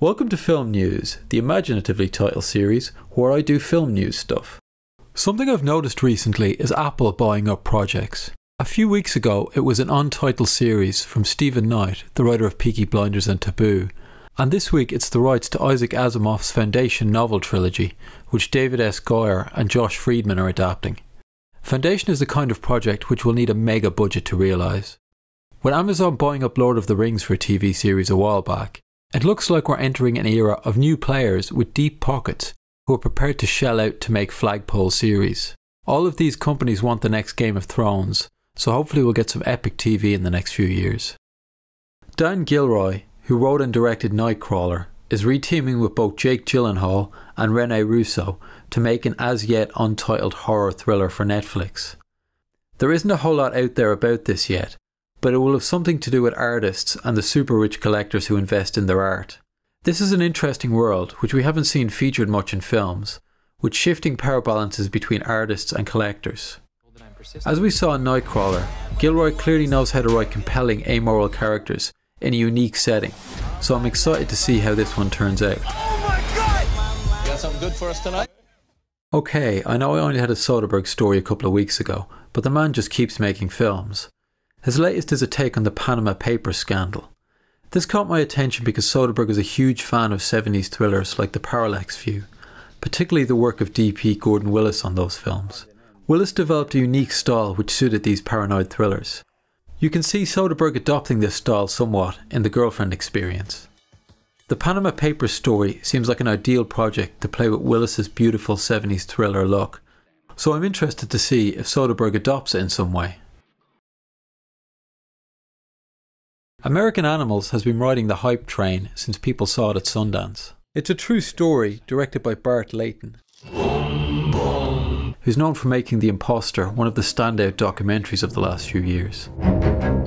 Welcome to Film News, the imaginatively titled series where I do film news stuff. Something I've noticed recently is Apple buying up projects. A few weeks ago it was an untitled series from Stephen Knight, the writer of Peaky Blinders and Taboo, and this week it's the rights to Isaac Asimov's Foundation novel trilogy, which David S. Goyer and Josh Friedkin are adapting. Foundation is the kind of project which will need a mega budget to realise. With Amazon buying up Lord of the Rings for a TV series a while back, it looks like we're entering an era of new players with deep pockets who are prepared to shell out to make flagpole series. All of these companies want the next Game of Thrones, so hopefully we'll get some epic TV in the next few years. Dan Gilroy, who wrote and directed Nightcrawler, is reteaming with both Jake Gyllenhaal and Rene Russo to make an as-yet untitled horror thriller for Netflix. There isn't a whole lot out there about this yet, but it will have something to do with artists and the super rich collectors who invest in their art. This is an interesting world which we haven't seen featured much in films, with shifting power balances between artists and collectors. As we saw in Nightcrawler, Gilroy clearly knows how to write compelling amoral characters in a unique setting, so I'm excited to see how this one turns out. Oh my God! You got something good for us tonight? Okay, I know I only had a Soderbergh story a couple of weeks ago, but the man just keeps making films. His latest is a take on the Panama Papers scandal. This caught my attention because Soderbergh is a huge fan of 70s thrillers like The Parallax View, particularly the work of DP Gordon Willis on those films. Willis developed a unique style which suited these paranoid thrillers. You can see Soderbergh adopting this style somewhat in The Girlfriend Experience. The Panama Papers story seems like an ideal project to play with Willis's beautiful 70s thriller look, so I'm interested to see if Soderbergh adopts it in some way. American Animals has been riding the hype train since people saw it at Sundance. It's a true story directed by Bart Layton, who's known for making The Imposter one of the standout documentaries of the last few years.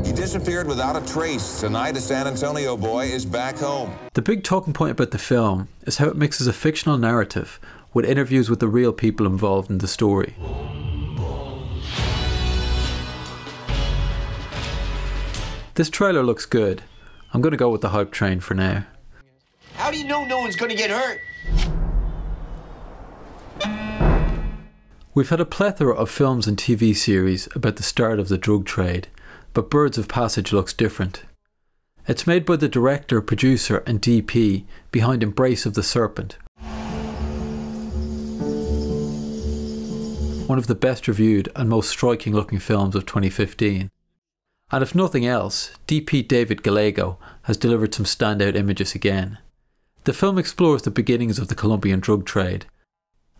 He disappeared without a trace. Tonight, a San Antonio boy is back home. The big talking point about the film is how it mixes a fictional narrative with interviews with the real people involved in the story. This trailer looks good. I'm going to go with the hype train for now. How do you know no one's going to get hurt? We've had a plethora of films and TV series about the start of the drug trade, but Birds of Passage looks different. It's made by the director, producer and DP behind Embrace of the Serpent, one of the best reviewed and most striking looking films of 2015. And if nothing else, DP David Gallego has delivered some standout images again. The film explores the beginnings of the Colombian drug trade,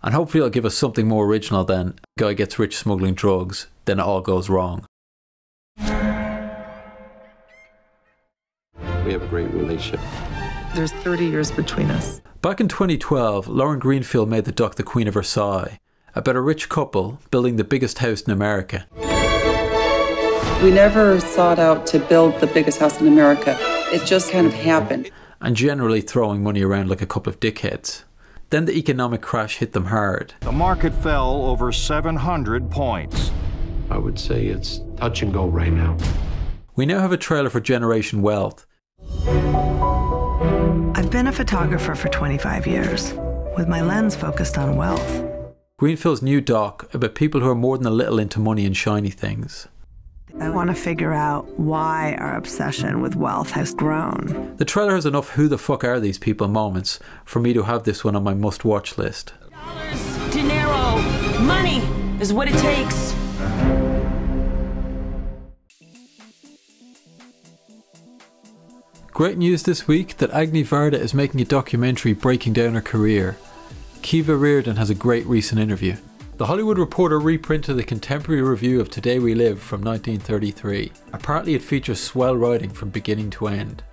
and hopefully it'll give us something more original than a guy gets rich smuggling drugs, then it all goes wrong. We have a great relationship. There's 30 years between us. Back in 2012, Lauren Greenfield made the doc The Queen of Versailles, about a rich couple building the biggest house in America. We never sought out to build the biggest house in America. It just kind of happened. And generally throwing money around like a couple of dickheads. Then the economic crash hit them hard. The market fell over 700 points. I would say it's touch and go right now. We now have a trailer for Generation Wealth. I've been a photographer for 25 years, with my lens focused on wealth. Greenfield's new doc about people who are more than a little into money and shiny things. I want to figure out why our obsession with wealth has grown. The trailer has enough who the fuck are these people moments for me to have this one on my must-watch list. Dollars, dinero, money is what it takes. Great news this week that Agnes Varda is making a documentary breaking down her career. Kiva Reardon has a great recent interview. The Hollywood Reporter reprinted a contemporary review of Today We Live from 1933. Apparently it features swell writing from beginning to end.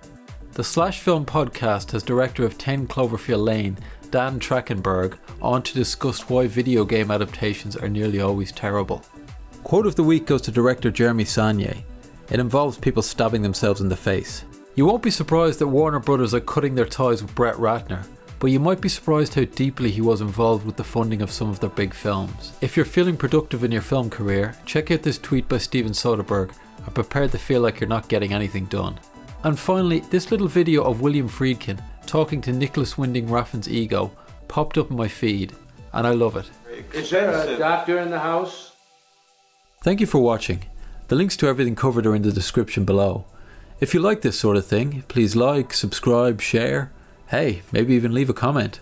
The SlashFilm podcast has director of 10 Cloverfield Lane, Dan Trachtenberg, on to discuss why video game adaptations are nearly always terrible. Quote of the week goes to director Jeremy Saulnier. It involves people stabbing themselves in the face. You won't be surprised that Warner Brothers are cutting their ties with Brett Ratner, but you might be surprised how deeply he was involved with the funding of some of their big films. If you're feeling productive in your film career, check out this tweet by Steven Soderbergh and prepare to feel like you're not getting anything done. And finally, this little video of William Friedkin talking to Nicholas Winding Refn's ego popped up in my feed, and I love it. Is there a doctor in the house? Thank you for watching. The links to everything covered are in the description below. If you like this sort of thing, please like, subscribe, share, hey, maybe even leave a comment.